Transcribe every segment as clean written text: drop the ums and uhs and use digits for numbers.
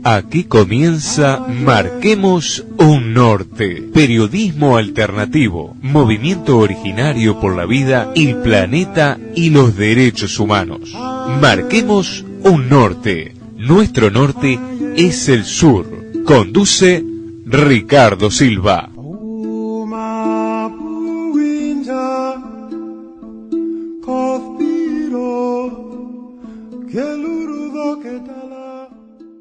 Aquí comienza Marquemos un Norte, periodismo alternativo, movimiento originario por la vida, el planeta y los derechos humanos. Marquemos un Norte, nuestro norte es el sur. Conduce Ricardo Silva.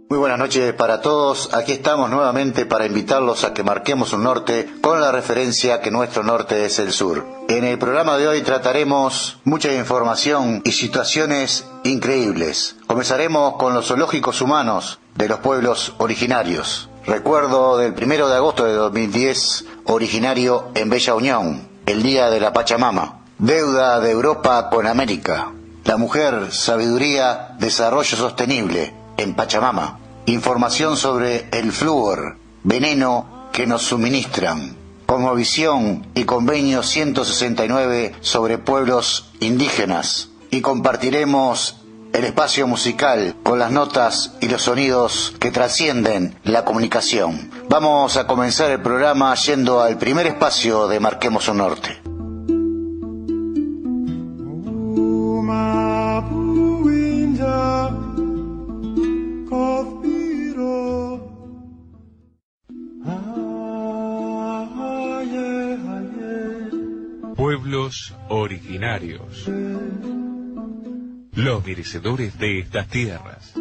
Muy buenas noches para todos. Aquí estamos nuevamente para invitarlos a que marquemos un norte con la referencia que nuestro norte es el sur. En el programa de hoy trataremos mucha información y situaciones increíbles. Comenzaremos con los zoológicos humanos de los pueblos originarios. Recuerdo del 1 de agosto de 2010, originario en Bella Unión, el Día de la Pachamama. Deuda de Europa con América. La mujer, sabiduría, desarrollo sostenible en Pachamama. Información sobre el flúor, veneno que nos suministran. Cosmovisión y convenio 169 sobre pueblos indígenas. Y compartiremos el espacio musical con las notas y los sonidos que trascienden la comunicación. Vamos a comenzar el programa yendo al primer espacio de Marquemos un Norte. Pueblos originarios, los merecedores de estas tierras.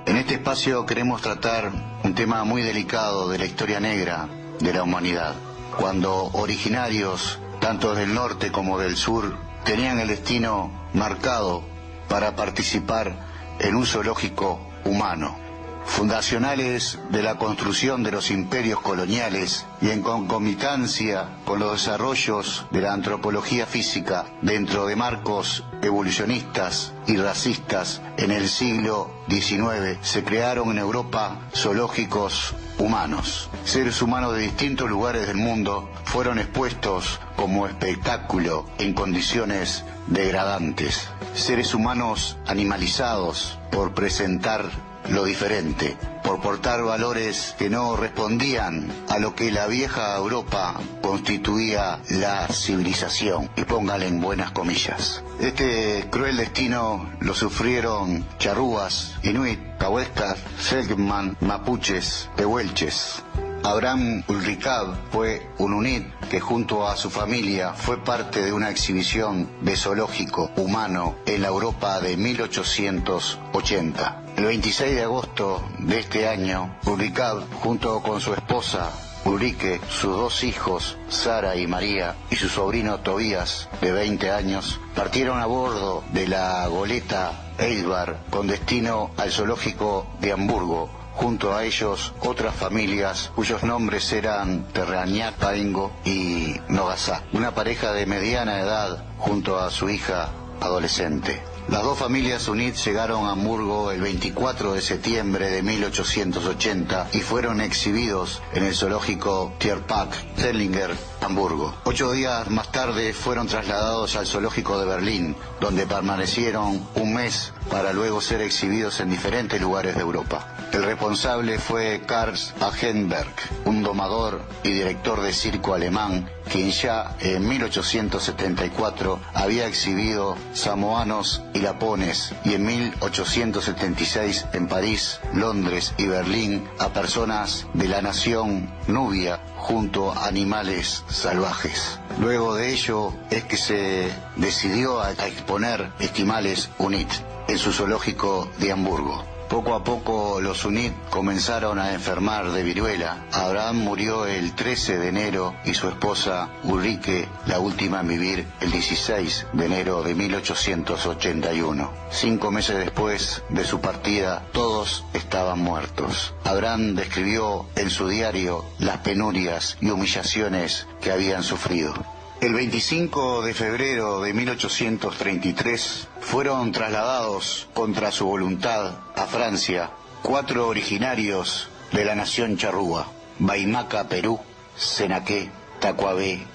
En este espacio queremos tratar un tema muy delicado de la historia negra de la humanidad, cuando originarios tanto del norte como del sur, tenían el destino marcado para participar en un zoológico humano. Fundacionales de la construcción de los imperios coloniales y en concomitancia con los desarrollos de la antropología física dentro de marcos evolucionistas y racistas en el siglo XIX, se crearon en Europa zoológicos humanos. Seres humanos de distintos lugares del mundo fueron expuestos como espectáculo en condiciones degradantes. Seres humanos animalizados por presentar lo diferente, por portar valores que no respondían a lo que la vieja Europa constituía la civilización, y póngale en buenas comillas. Este cruel destino lo sufrieron charrúas, inuit, cahuescas, selkman, mapuches, tehuelches. Abraham Ulricab fue un unit que junto a su familia fue parte de una exhibición de zoológico humano en la Europa de 1880. El 26 de agosto de este año, Ulricab, junto con su esposa Ulrike, sus dos hijos, Sara y María, y su sobrino Tobías, de 20 años, partieron a bordo de la goleta Eisbar con destino al zoológico de Hamburgo. Junto a ellos otras familias cuyos nombres eran Terrañac, Paingo y Nogasá. Una pareja de mediana edad junto a su hija adolescente. Las dos familias unit llegaron a Hamburgo el 24 de septiembre de 1880 y fueron exhibidos en el zoológico Tierpark Zelllinger, Hamburgo. 8 días más tarde fueron trasladados al zoológico de Berlín, donde permanecieron un mes para luego ser exhibidos en diferentes lugares de Europa. El responsable fue Karl Agenberg, un domador y director de circo alemán, quien ya en 1874 había exhibido samoanos y lapones, y en 1876 en París, Londres y Berlín a personas de la nación nubia junto a animales salvajes. Luego de ello es que se decidió a exponer esquimales unit en su zoológico de Hamburgo. Poco a poco los unit comenzaron a enfermar de viruela. Abraham murió el 13 de enero y su esposa Ulrike, la última en vivir, el 16 de enero de 1881. 5 meses después de su partida, todos estaban muertos. Abraham describió en su diario las penurias y humillaciones que habían sufrido. El 25 de febrero de 1833 fueron trasladados contra su voluntad a Francia 4 originarios de la nación charrúa: Baimaca, Perú, Senaqué, Tacuabé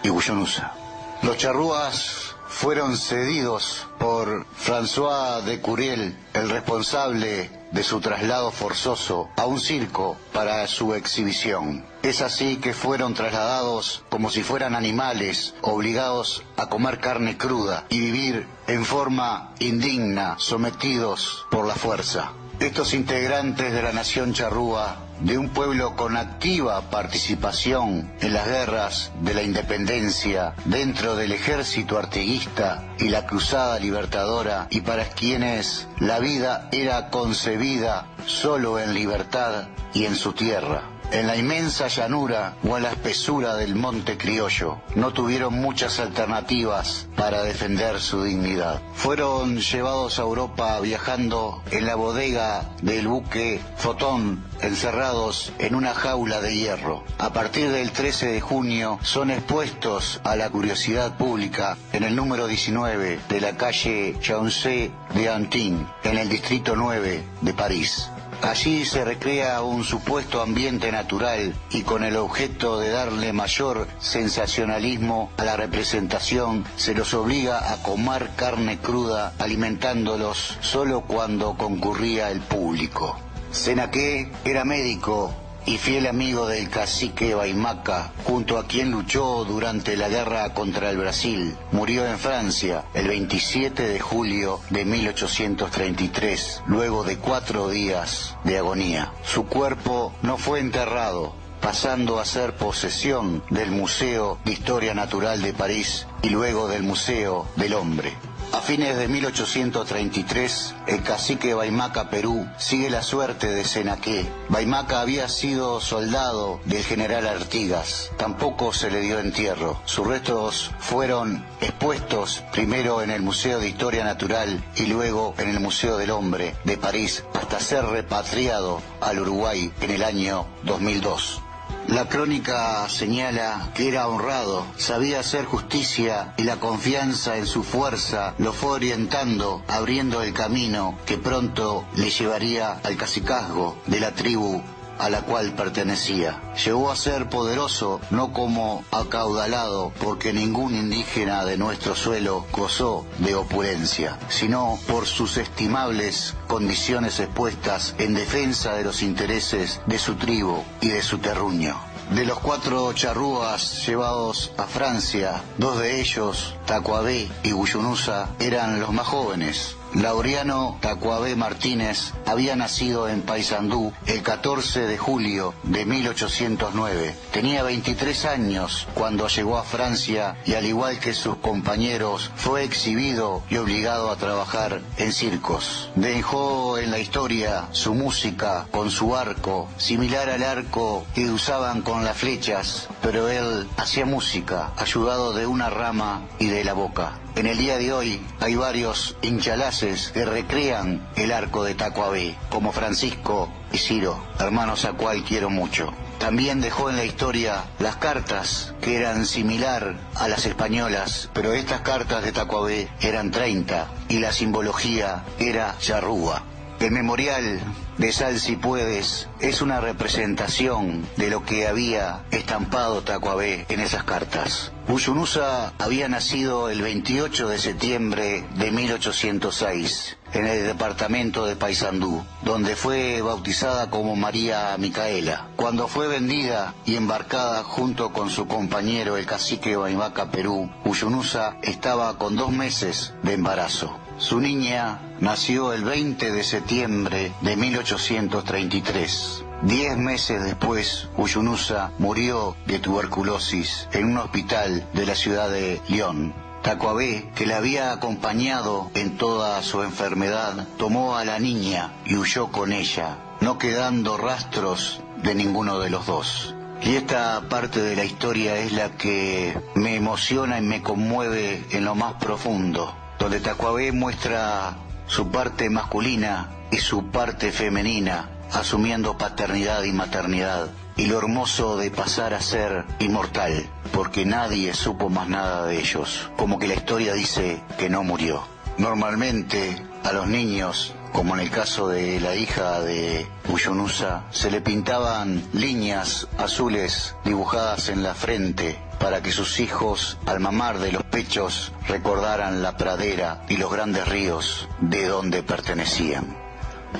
y Huyunusa. Los charrúas fueron cedidos por François de Curiel, el responsable de su traslado forzoso, a un circo para su exhibición. Es así que fueron trasladados como si fueran animales, obligados a comer carne cruda y vivir en forma indigna, sometidos por la fuerza. Estos integrantes de la nación charrúa, de un pueblo con activa participación en las guerras de la independencia, dentro del ejército artiguista y la cruzada libertadora, y para quienes la vida era concebida solo en libertad y en su tierra, en la inmensa llanura o en la espesura del monte criollo, no tuvieron muchas alternativas para defender su dignidad. Fueron llevados a Europa viajando en la bodega del buque Fotón, encerrados en una jaula de hierro. A partir del 13 de junio son expuestos a la curiosidad pública en el número 19 de la calle Chauncey de Antin, en el distrito 9 de París. Allí se recrea un supuesto ambiente natural y con el objeto de darle mayor sensacionalismo a la representación se los obliga a comer carne cruda, alimentándolos solo cuando concurría el público. Senaqué era médico y fiel amigo del cacique Baimaca, junto a quien luchó durante la guerra contra el Brasil. Murió en Francia el 27 de julio de 1833, luego de 4 días de agonía. Su cuerpo no fue enterrado, pasando a ser posesión del Museo de Historia Natural de París y luego del Museo del Hombre. A fines de 1833, el cacique Baimaca Perú sigue la suerte de Senaqué. Baimaca había sido soldado del general Artigas. Tampoco se le dio entierro. Sus restos fueron expuestos primero en el Museo de Historia Natural y luego en el Museo del Hombre de París, hasta ser repatriado al Uruguay en el año 2002. La crónica señala que era honrado, sabía hacer justicia y la confianza en su fuerza lo fue orientando, abriendo el camino que pronto le llevaría al cacicazgo de la tribu a la cual pertenecía. Llegó a ser poderoso, no como acaudalado, porque ningún indígena de nuestro suelo gozó de opulencia, sino por sus estimables condiciones expuestas en defensa de los intereses de su tribu y de su terruño. De los 4 charrúas llevados a Francia, 2 de ellos, Tacuabé y Huyunusa, eran los más jóvenes. Laureano Tacuabé Martínez había nacido en Paysandú el 14 de julio de 1809. Tenía 23 años cuando llegó a Francia y, al igual que sus compañeros, fue exhibido y obligado a trabajar en circos. Dejó en la historia su música con su arco, similar al arco que usaban con las flechas, pero él hacía música ayudado de una rama y de la boca. En el día de hoy hay varios hinchalaces que recrean el arco de Tacuabé, como Francisco y Ciro, hermanos a cual quiero mucho. También dejó en la historia las cartas, que eran similar a las españolas, pero estas cartas de Tacuabé eran 30 y la simbología era charrúa. El memorial de Sal si puedes es una representación de lo que había estampado Tacuabé en esas cartas. Huyunusa había nacido el 28 de septiembre de 1806 en el departamento de Paysandú, donde fue bautizada como María Micaela. Cuando fue vendida y embarcada junto con su compañero el cacique Baimaca Perú, Huyunusa estaba con 2 meses de embarazo. Su niña nació el 20 de septiembre de 1833. 10 meses después, Huyunusa murió de tuberculosis en un hospital de la ciudad de Lyon. Tacuabé, que la había acompañado en toda su enfermedad, tomó a la niña y huyó con ella, no quedando rastros de ninguno de los dos. Y esta parte de la historia es la que me emociona y me conmueve en lo más profundo, donde Tacuabé muestra su parte masculina y su parte femenina, asumiendo paternidad y maternidad y lo hermoso de pasar a ser inmortal, porque nadie supo más nada de ellos, como que la historia dice que no murió. Normalmente a los niños, como en el caso de la hija de Uyunusa, se le pintaban líneas azules dibujadas en la frente para que sus hijos, al mamar de los pechos, recordaran la pradera y los grandes ríos de donde pertenecían.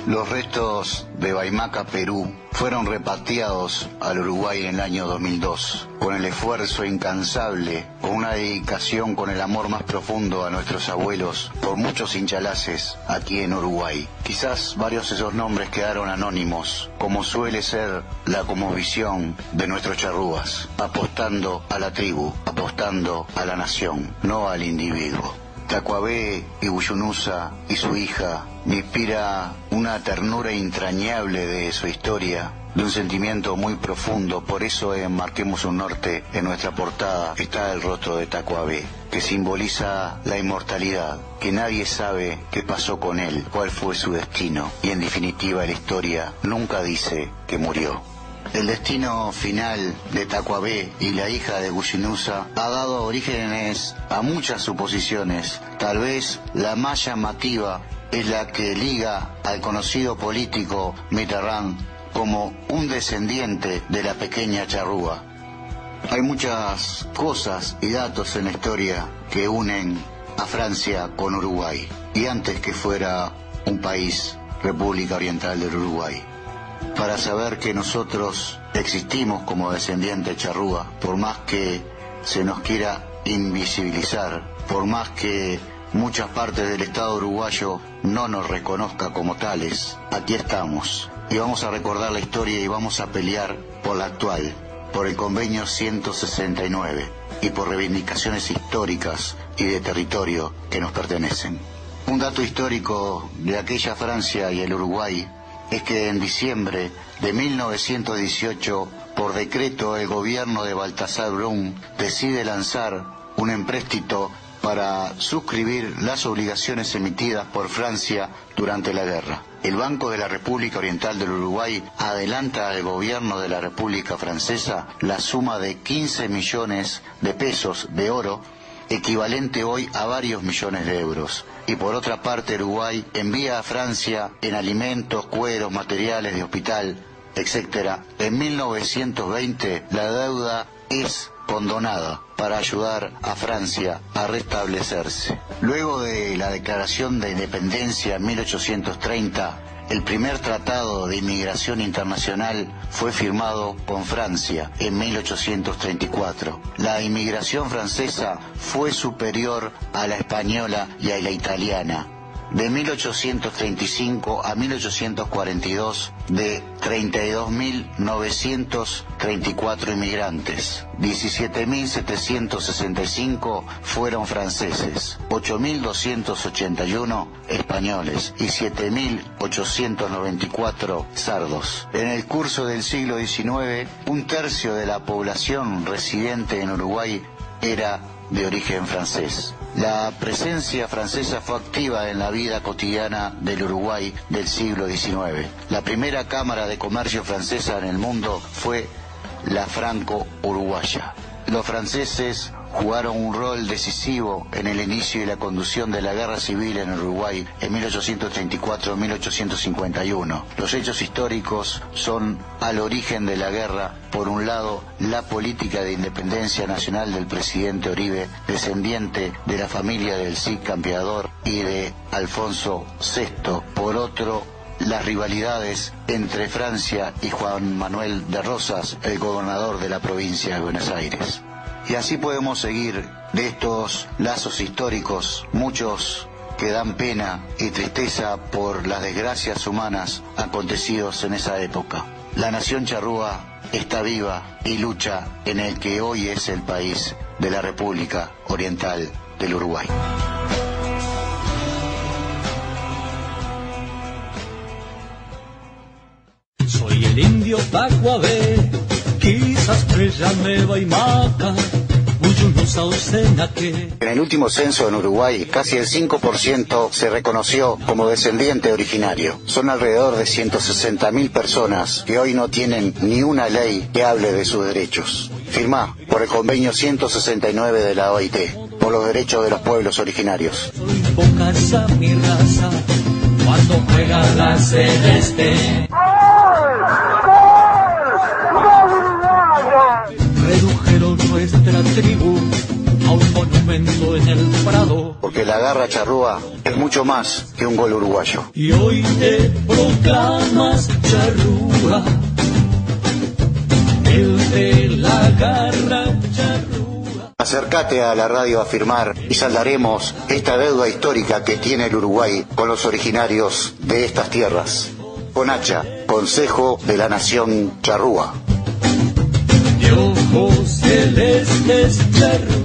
Los restos de Baimaca, Perú, fueron repatriados al Uruguay en el año 2002, con el esfuerzo incansable, con una dedicación, con el amor más profundo a nuestros abuelos, por muchos hinchalaces aquí en Uruguay. Quizás varios de esos nombres quedaron anónimos, como suele ser la cosmovisión de nuestros charrúas, apostando a la tribu, apostando a la nación, no al individuo. Tacuabé y Uyunusa y su hija me inspira una ternura entrañable de su historia, de un sentimiento muy profundo. Por eso en Marquemos un Norte, en nuestra portada, está el rostro de Tacuabé, que simboliza la inmortalidad, que nadie sabe qué pasó con él, cuál fue su destino, y en definitiva la historia nunca dice que murió. El destino final de Tacuabé y la hija de Uyunusa ha dado orígenes a muchas suposiciones. Tal vez la más llamativa es la que liga al conocido político Mitterrand como un descendiente de la pequeña charrúa. Hay muchas cosas y datos en la historia que unen a Francia con Uruguay, y antes que fuera un país, República Oriental del Uruguay, para saber que nosotros existimos como descendientes charrúa, por más que se nos quiera invisibilizar, por más que muchas partes del Estado uruguayo no nos reconozca como tales. Aquí estamos y vamos a recordar la historia y vamos a pelear por la actual, por el convenio 169 y por reivindicaciones históricas y de territorio que nos pertenecen. Un dato histórico de aquella Francia y el Uruguay es que en diciembre de 1918, por decreto, el gobierno de Baltasar Brum decide lanzar un empréstito para suscribir las obligaciones emitidas por Francia durante la guerra. El Banco de la República Oriental del Uruguay adelanta al gobierno de la República Francesa la suma de 15 millones de pesos de oro, equivalente hoy a varios millones de euros. Y por otra parte, Uruguay envía a Francia en alimentos, cueros, materiales de hospital, etc. En 1920 la deuda es condonada para ayudar a Francia a restablecerse. Luego de la declaración de independencia en 1830, el primer tratado de inmigración internacional fue firmado con Francia en 1834. La inmigración francesa fue superior a la española y a la italiana. De 1835 a 1842, de 32.934 inmigrantes, 17.765 fueron franceses, 8.281 españoles y 7.894 sardos. En el curso del siglo XIX, un tercio de la población residente en Uruguay era de origen francés. La presencia francesa fue activa en la vida cotidiana del Uruguay del siglo XIX. La primera cámara de comercio francesa en el mundo fue la franco-uruguaya. Los franceses jugaron un rol decisivo en el inicio y la conducción de la guerra civil en Uruguay en 1834-1851. Los hechos históricos son al origen de la guerra. Por un lado, la política de independencia nacional del presidente Oribe, descendiente de la familia del Cid Campeador y de Alfonso VI. Por otro, las rivalidades entre Francia y Juan Manuel de Rosas, el gobernador de la provincia de Buenos Aires. Y así podemos seguir de estos lazos históricos, muchos que dan pena y tristeza por las desgracias humanas acontecidos en esa época. La nación charrúa está viva y lucha en el que hoy es el país de la República Oriental del Uruguay. Soy el indio Tacuabé, quizás te llame Baimaca, Uyunusa En el último censo en Uruguay, casi el 5% se reconoció como descendiente originario. Son alrededor de 160.000 personas que hoy no tienen ni una ley que hable de sus derechos. Firmá por el convenio 169 de la OIT, por los derechos de los pueblos originarios. Invocas a mi raza cuando juega la celeste. Redujeron nuestra tribu a un monumento en el Prado. Porque la garra charrúa es mucho más que un gol uruguayo. Y hoy te proclamas charrúa, el de la garra charrúa. Acércate a la radio a firmar y saldaremos esta deuda histórica que tiene el Uruguay con los originarios de estas tierras. CONACHA, Consejo de la Nación Charrúa. De ojos celestes charrúa.